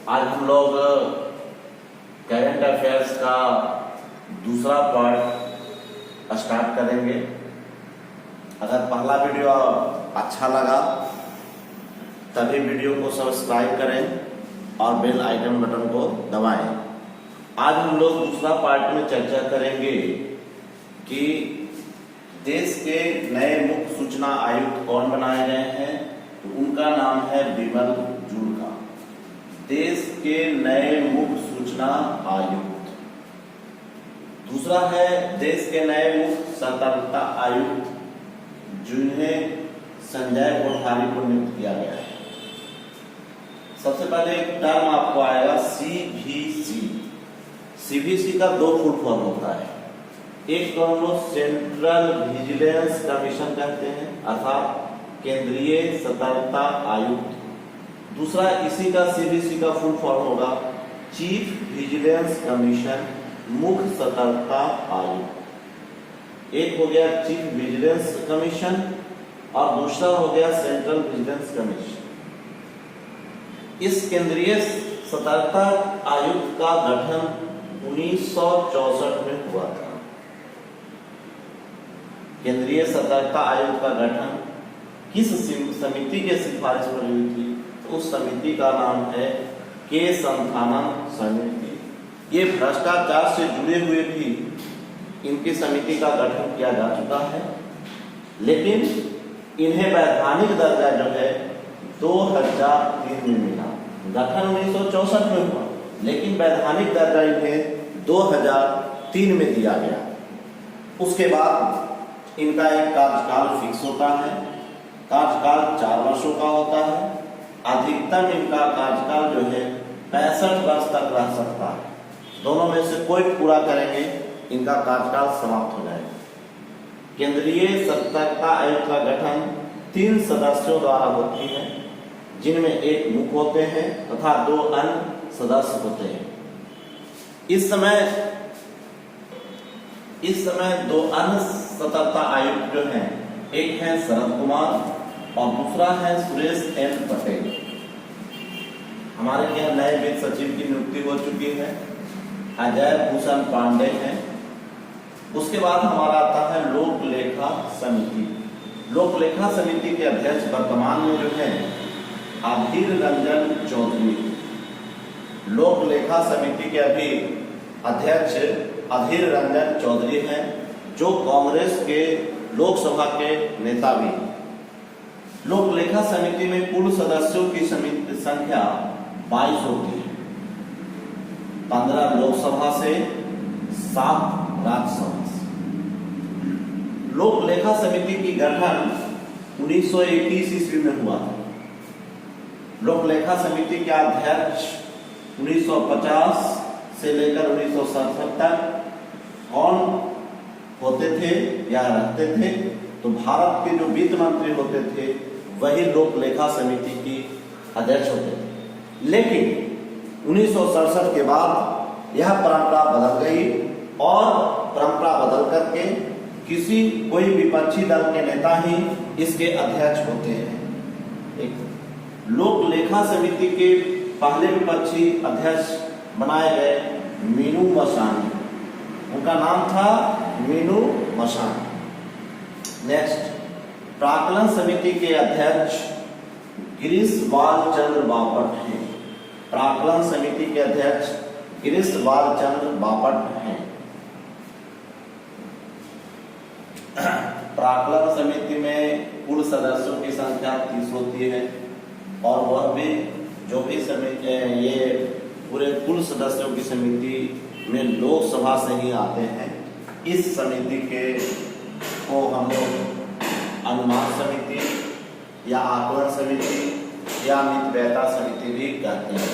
आज हम लोग करंट अफेयर्स का दूसरा पार्ट स्टार्ट करेंगे। अगर पहला वीडियो अच्छा लगा तभी वीडियो को सब्सक्राइब करें और बेल आइकन बटन को दबाएं। आज हम लोग दूसरा पार्ट में चर्चा करेंगे कि देश के नए मुख्य सूचना आयुक्त कौन बनाए गए हैं। तो उनका नाम है बिमल जुल्का। देश के नए मुख्य सूचना आयुक्त। दूसरा है देश के नए मुख्य सतर्कता आयुक्त, जिन्हें संजय कोठारी को नियुक्त किया गया है। सबसे पहले एक टर्म आपको आएगा सीवीसी। सीवीसी का दो फुल फॉर्म होता है। एक को हम लोग सेंट्रल विजिलेंस कमीशन कहते हैं, अर्थात केंद्रीय सतर्कता आयुक्त। दूसरा इसी का सीवीसी का फुल फॉर्म होगा चीफ विजिलेंस कमीशन, मुख्य सतर्कता आयुक्त। एक हो गया चीफ विजिलेंस कमीशन और दूसरा हो गया सेंट्रल विजिलेंस कमीशन। इस केंद्रीय सतर्कता आयुक्त का गठन 1964 में हुआ था। केंद्रीय सतर्कता आयुक्त का गठन किस समिति के सिफारिश पर हुई थी? तो उस समिति का नाम है के संथानम समिति। ये भ्रष्टाचार से जुड़े हुए भी इनकी समिति का गठन किया जा चुका है, लेकिन इन्हें वैधानिक दर्जा जो है 2003 में मिला। गठन 1964 में हुआ, लेकिन वैधानिक दर्जा इन्हें 2003 में दिया गया। उसके बाद इनका एक कार्यकाल फिक्स होता है। कार्यकाल 4 वर्षों का होता है। अधिकतम इनका कार्यकाल जो है 65 वर्ष तक रह सकता है। दोनों में से कोई पूरा करेंगे, इनका कार्यकाल समाप्त हो जाएगा। केंद्रीय सतर्कता आयुक्त का गठन 3 सदस्यों द्वारा होती है, जिनमें एक मुख्य होते हैं तथा 2 अन्य सदस्य होते हैं। इस समय 2 अन्य सतर्कता आयुक्त जो हैं, एक है शरद कुमार और दूसरा है सुरेश एन पटेल। हमारे यहाँ नए वित्त सचिव की नियुक्ति हो चुकी है, अजय भूषण पांडे हैं। उसके बाद हमारा आता है लोक लेखा समिति। लोक लेखा समिति के अध्यक्ष वर्तमान में जो है अधीर रंजन चौधरी। लोक लेखा समिति के अभी अध्यक्ष अधीर रंजन चौधरी हैं, जो कांग्रेस के लोकसभा के नेता भी हैं। लोक लेखा समिति में कुल सदस्यों की संख्या 22 होती है। 15 लोकसभा से 7 राज्यसभा से। लोक लेखा समिति की गठन 1921 ईस्वी में हुआ था। लोक लेखा समिति के अध्यक्ष 1950 से लेकर 1967 तक कौन होते थे या रहते थे? तो भारत के जो वित्त मंत्री होते थे वही लोक लेखा समिति की अध्यक्ष होते थे। लेकिन 1967 के बाद यह परंपरा बदल गई और परंपरा बदल करके कोई विपक्षी दल के नेता ही इसके अध्यक्ष होते हैं। एक लोक लेखा समिति के पहले विपक्षी अध्यक्ष बनाए गए मीनू मसानी। उनका नाम था मीनू मसानी। नेक्स्ट, प्राक्कलन समिति के अध्यक्ष गिरीश-बाल चंद्र बापट हैं। प्राक्कलन समिति के अध्यक्ष गिरीश-बाल चंद्र बापट हैं। प्राक्कलन समिति में कुल सदस्यों की संख्या 30 होती है और वह भी जो भी समिति ये पूरे कुल सदस्यों की समिति में लोकसभा से ही आते हैं। इस समिति को हम लोग अनुमान समिति या आकलन समिति या मितव्ययता समिति भी कहते हैं।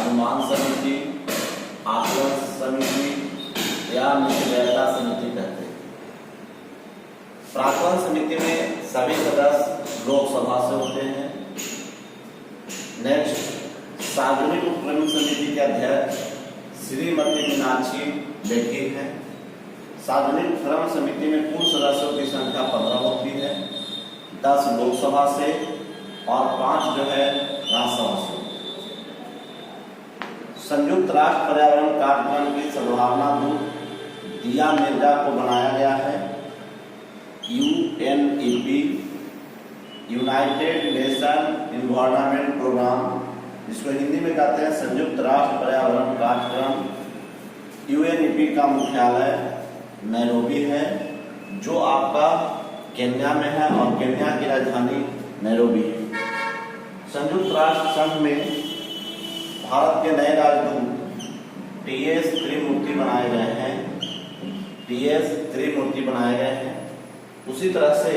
अनुमान समिति, आकलन समिति या मितव्ययता समिति कहते हैं। प्राक्कलन समिति में सभी सदस्य लोकसभा से होते हैं। नेक्स्ट, सार्वजनिक उपक्रम समिति के अध्यक्ष श्रीमती मीनाक्षी लेखी हैं। सार्वजनिक उपक्रम समिति में कुल सदस्यों की संख्या 15 होती है, 10 लोकसभा से और 5 जो है राज्यसभा से। संयुक्त राष्ट्र पर्यावरण कार्यक्रम की सद्भावना दूत दिया मिर्जा को बनाया गया है। UNEP United Nation environment programme, जिसको हिंदी में कहते हैं संयुक्त राष्ट्र पर्यावरण कार्यक्रम। UNEP का मुख्यालय नैरोबी है, जो आपका केन्या में है और केन्या की राजधानी नैरोबी है। संयुक्त राष्ट्र संघ में भारत के नए राजदूत TS त्रिमूर्ति बनाए गए हैं। TS त्रिमूर्ति बनाए गए हैं। उसी तरह से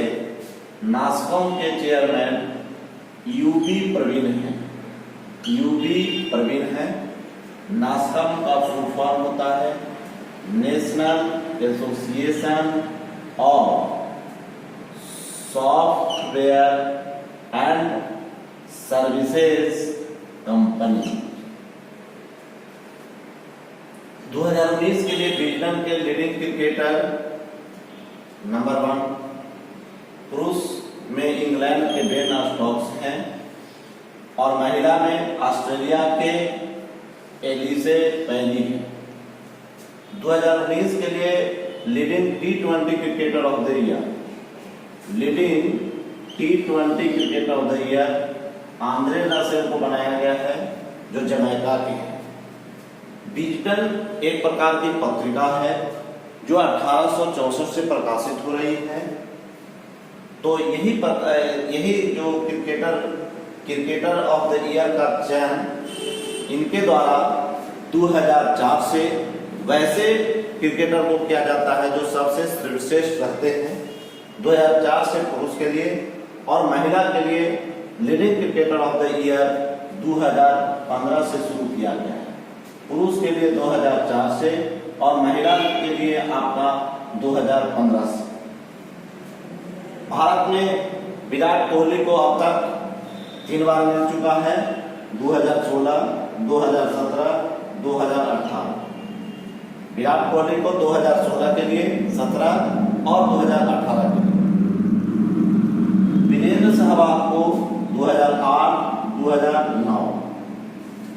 नास्कॉम के चेयरमैन UB प्रवीण हैं। UB प्रवीण है। नास्कॉम का फुल फॉर्म होता है national association of software and services company. 2019 के लिए ब्रिटेन के लीडिंग क्रिकेटर नंबर 1 पुरुष में इंग्लैंड के बेन स्टोक्स हैं और महिला में ऑस्ट्रेलिया के एलिसे पैली है। 2019 के लिए leading T20 cricketer of the year, leading T20 cricketer of the year Andre Russell को बनाया गया है, जो जमैका के हैं। डिजिटल एक प्रकार की पत्रिका है जो 1864 से प्रकाशित हो रही है। तो यही जो क्रिकेटर ऑफ द ईयर का चयन इनके द्वारा 2004 से वैसे क्रिकेटर को किया जाता है जो सबसे श्रेष्ठ रहते हैं। 2004 से पुरुष के लिए और महिला के लिए leading cricketer of the year 2015 से शुरू किया गया है। पुरुष के लिए 2004 से और महिला के लिए आपका 2015 से। भारत में विराट कोहली को अब तक 3 बार मिल चुका है, 2016, 2017, 2018। विराट कोहली को 2016 के लिए, 17 और 2018 के लिए। वीरेंद्र सहवाग को 2008, 2009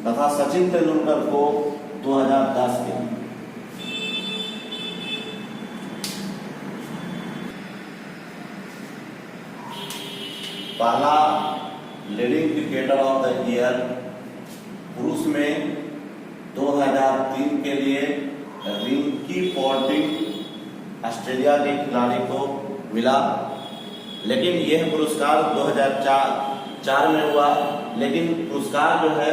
तथा सचिन तेंदुलकर को 2010 के लिए। पहला leading cricketer of the year पुरुष में 2003 के लिए रिंकी पोंटिंग ऑस्ट्रेलिया के खिलाड़ी को मिला, लेकिन यह पुरस्कार 2004 में हुआ। लेकिन पुरस्कार जो है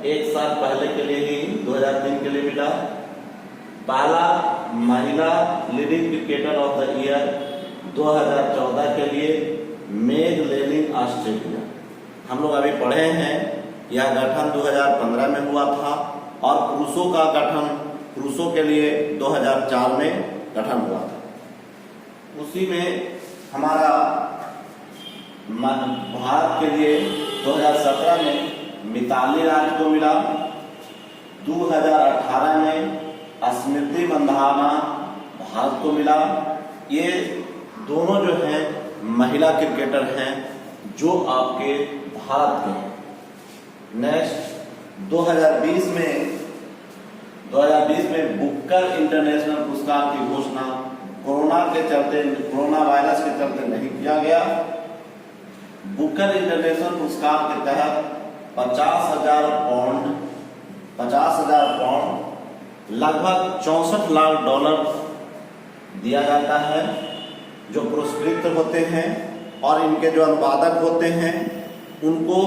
1 साल पहले के लिए ही 2003 के लिए मिला। पहला महिला leading cricketer of the year 2014 के लिए मेग लेनिंग ऑस्ट्रेलिया। हम लोग अभी पढ़े हैं यह गठन 2015 में हुआ था और पुरुषों का गठन पुरुषों के लिए 2004 में गठन हुआ था। उसी में हमारा भारत के लिए 2017 में मिताली राज को मिला, 2018 में स्मृति मंधाना भारत को मिला। ये दोनों जो हैं महिला क्रिकेटर हैं जो आपके भारत के हैं। नेक्स्ट 2020 में बुकर इंटरनेशनल पुरस्कार की घोषणा कोरोना वायरस के चलते नहीं किया गया। बुकर इंटरनेशनल पुरस्कार के तहत 50,000 पाउंड लगभग $64 लाख दिया जाता है, जो पुरस्कृत होते हैं और इनके जो अनुवादक होते हैं उनको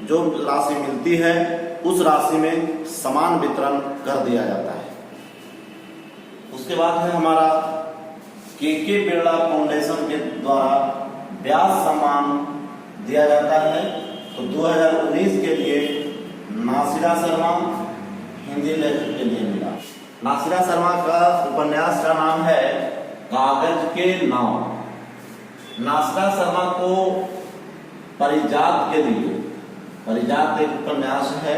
जो राशि मिलती है उस राशि में समान वितरण कर दिया जाता है। उसके बाद है हमारा के बिरला फाउंडेशन के द्वारा व्यास सम्मान दिया जाता है। तो 2019 के लिए नासिरा शर्मा हिंदी लेखक के लिए मिला। नासिरा शर्मा का उपन्यास का नाम है कागज के नाव। नासिरा शर्मा को परिजात के लिए, परिजात एक उपन्यास है,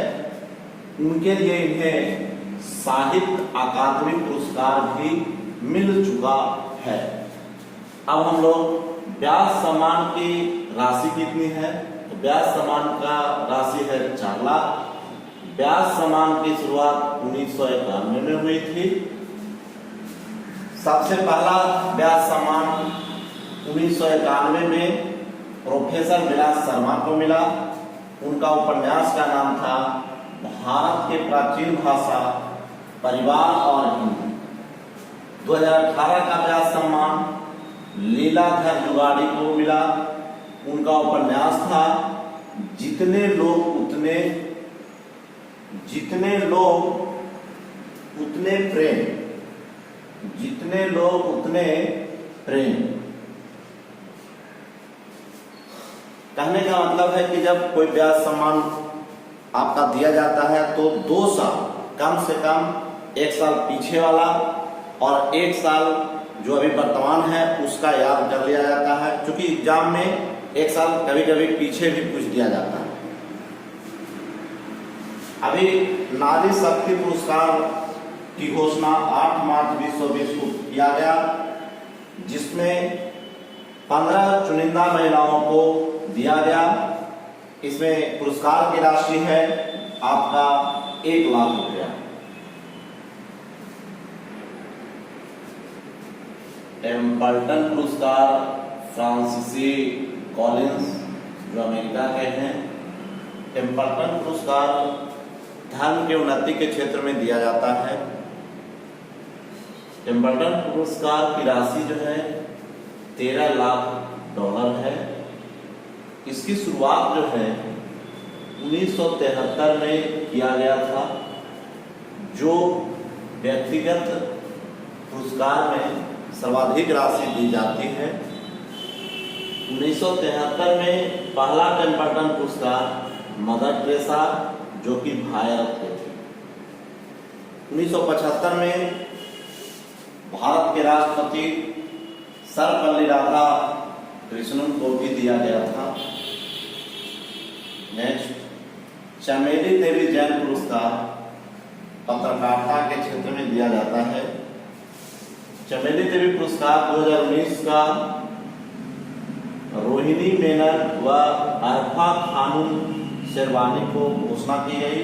उनके लिए इन्हें साहित्य अकादमी पुरस्कार भी मिल चुका है। अब हम लोग व्यास सम्मान की राशि कितनी है, तो व्यास सम्मान का राशि है 4 लाख। ब्याज सम्मान की शुरुआत 1991 में हुई थी। सबसे पहला ब्याज सम्मान 1991 में प्रोफेसर विलास शर्मा को मिला। उनका उपन्यास का नाम था भारत के प्राचीन भाषा, परिवार और हिंदी। 2018 का ब्याज सम्मान लीलाधर जुगाड़ी को मिला। उनका उपन्यास था जितने लोग उतने प्रेम, जितने लोग उतने प्रेम। कहने का मतलब है कि जब कोई ब्याज सम्मान आपका दिया जाता है तो 2 साल, कम से कम 1 साल पीछे वाला और 1 साल जो अभी वर्तमान है उसका याद कर लिया जाता है, क्योंकि एग्जाम में 1 साल कभी कभी पीछे भी पूछ दिया जाता है। अभी नारी शक्ति पुरस्कार की घोषणा 8 मार्च 2020 को किया गया, जिसमें 15 चुनिंदा महिलाओं को दिया गया। इसमें पुरस्कार की राशि है आपका 1 लाख रुपया। टेम्पल्टन पुरस्कार फ्रांसीसी कॉलिंस जो अमेरिका के हैं। टेम्पल्टन पुरस्कार धर्म के उन्नति के क्षेत्र में दिया जाता है। टेम्पल्टन पुरस्कार की राशि जो है $13 लाख है। इसकी शुरुआत जो है 1973 में किया गया था। जो व्यक्तिगत पुरस्कार में सर्वाधिक राशि दी जाती है। 1973 में पहला टेम्पल्टन पुरस्कार मदर टेरेसा जो कि भारत के थे। 1975 में भारत के राष्ट्रपति सर्वपल्ली राधाकृष्णन को भी दिया गया था। नेक्स्ट, चमेली देवी जैन पुरस्कार पत्रकारिता के क्षेत्र में दिया जाता है। चमेली देवी पुरस्कार 2019 का रोहिणी मेनन व अरफा खानूम शेरवानी को घोषणा की गई,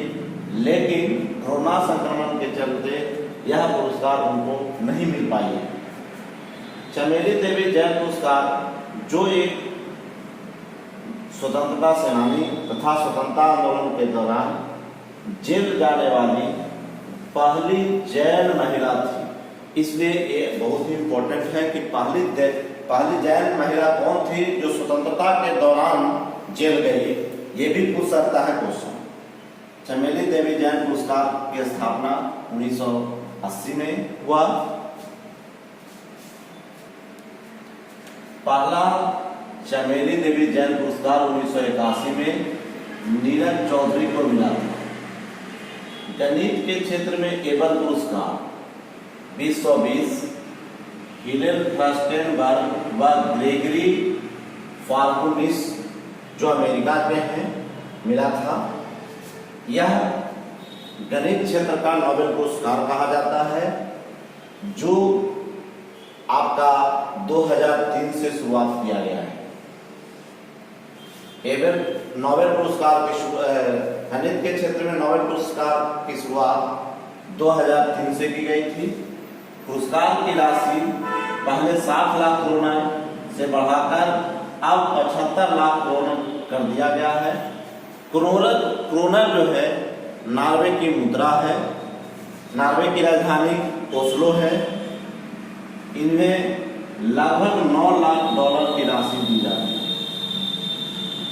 लेकिन कोरोना संक्रमण के चलते यह पुरस्कार उनको नहीं मिल पाई है। चमेली देवी जैन पुरस्कार जो एक स्वतंत्रता सेनानी तथा स्वतंत्रता आंदोलन के दौरान जेल जाने वाली पहली जैन महिला थी। इसलिए ये बहुत ही इम्पोर्टेंट है कि पहली जैन महिला कौन थी जो स्वतंत्रता के दौरान जेल गई, ये भी पूछ सकता है क्वेश्चन। चमेली देवी जैन पुरस्कार की स्थापना 1980 में हुआ। पहला चमेली देवी जैन पुरस्कार 1981 में नीरज चौधरी को मिला था। गणित के क्षेत्र में एबल पुरस्कार 2020 हिलेल फ्रास्टेनबर्ग व ग्रेगरी फार्कुनिस जो अमेरिका के हैं मिला था। यह गणित क्षेत्र का नोबेल पुरस्कार कहा जाता है, जो आपका 2003 से शुरुआत किया गया है। एबल नोबेल पुरस्कार की गणित के क्षेत्र में नोबेल पुरस्कार की शुरुआत 2003 से की गई थी। पुरस्कार की राशि पहले 60 लाख करोड़ से बढ़ाकर अब 75 लाख करोड़ कर दिया गया है। क्रोनर जो है नॉर्वे की मुद्रा है। नॉर्वे की राजधानी ओस्लो है। इनमें लगभग $9 लाख की राशि दी जाती है।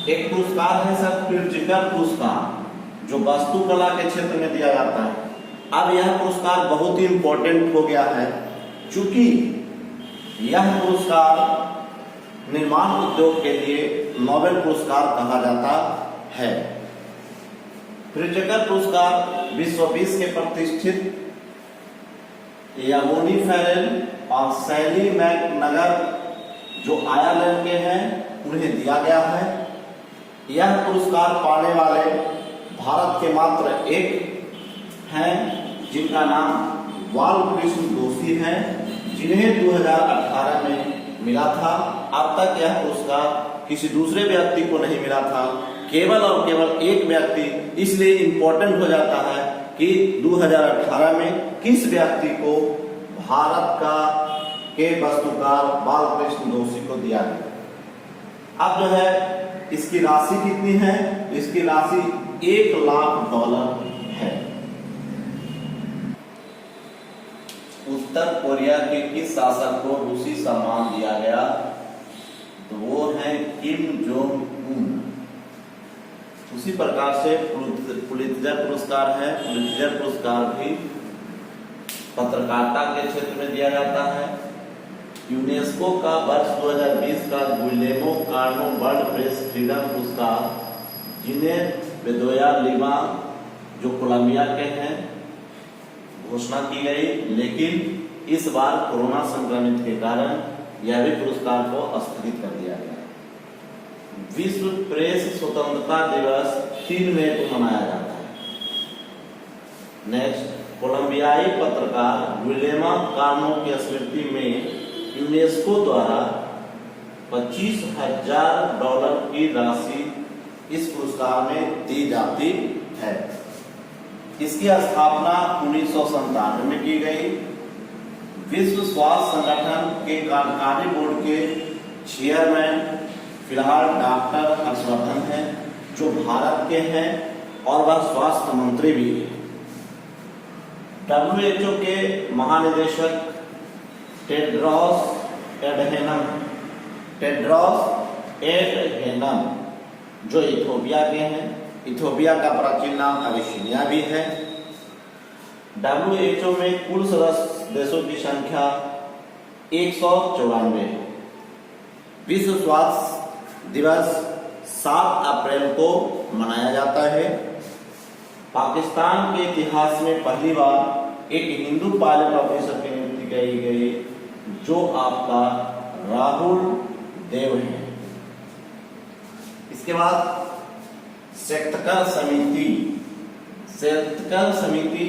एक पुरस्कार है सर प्रिट्जकर पुरस्कार जो वास्तुकला के क्षेत्र में दिया जाता है। अब यह पुरस्कार बहुत ही इंपॉर्टेंट हो गया है, क्योंकि यह पुरस्कार निर्माण उद्योग के लिए नोबेल पुरस्कार कहा जाता है। प्रिट्जकर पुरस्कार विश्व 20 के प्रतिष्ठित यामोनी फेरेल और सैली मैकनगर जो आयरलैंड के हैं उन्हें दिया गया है। यह पुरस्कार पाने वाले भारत के मात्र एक हैं, जिनका नाम बालकृष्ण दोषी है, जिन्हें 2018 में मिला था। अब तक यह पुरस्कार किसी दूसरे व्यक्ति को नहीं मिला था, केवल और केवल एक व्यक्ति इसलिए इम्पोर्टेंट हो जाता है कि 2018 में किस व्यक्ति को भारत का के वास्तुकार बालकृष्ण दोषी को दिया गया। अब जो है इसकी राशि कितनी है? इसकी राशि $1,00,000 है। उत्तर कोरिया के किस शासक को रूसी सम्मान दिया गया? तो वो है किम जोंग उन। उसी प्रकार से पुलित्जर पुरस्कार है। पुलित्जर पुरस्कार भी पत्रकारिता के क्षेत्र में दिया जाता है। यूनेस्को का वर्ष 2020 का गुइलेमो कार्नो वर्ल्ड प्रेस फ्रीडम पुरस्कार जिन्हें बेदोया लिमा जो कोलंबिया के हैं घोषणा की गई, लेकिन इस बार कोरोना संक्रमित के कारण यह भी पुरस्कार को स्थगित कर दिया गया। विश्व प्रेस स्वतंत्रता दिवस 3 मई को मनाया जाता है। नेक्स्ट, कोलंबियाई पत्रकार गुइलेमा कार्नो की स्मृति में यूनेस्को द्वारा $25,000 की राशि इस पुरस्कार में दी जाती है। इसकी स्थापना 1997 में की गई। विश्व स्वास्थ्य संगठन के कार्यकारी बोर्ड के चेयरमैन फिलहाल डॉक्टर हर्षवर्धन हैं, जो भारत के हैं और वह स्वास्थ्य मंत्री भी हैं। WHO के महानिदेशक टेड्रोस एडहेनम जो इथियोपिया के हैं। इथियोपिया का प्राचीन नाम अबिसिनिया भी है। WHO में कुल सदस्य देशों की संख्या 194 है। विश्व स्वास्थ्य दिवस 7 अप्रैल को मनाया जाता है। पाकिस्तान के इतिहास में पहली बार एक हिंदू पायलट ऑफिसर की नियुक्ति की गई, जो आपका राहुल देव है। इसके बाद सेक्टकर समिति। सेक्टकर समिति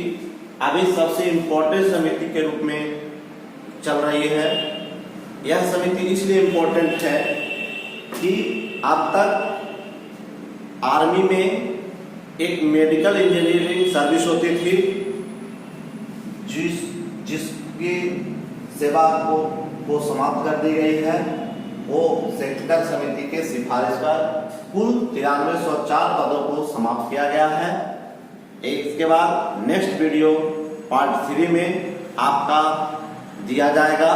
अभी सबसे इंपॉर्टेंट समिति के रूप में चल रही है। यह समिति इसलिए इंपॉर्टेंट है कि अब तक आर्मी में एक मेडिकल इंजीनियरिंग सर्विस होती थी, जिसकी सेवा को समाप्त कर दी गई है। वो सेक्टकर समिति के सिफारिश पर कुल 9304 पदों को समाप्त किया गया है। इसके बाद नेक्स्ट वीडियो पार्ट 3 में आपका दिया जाएगा।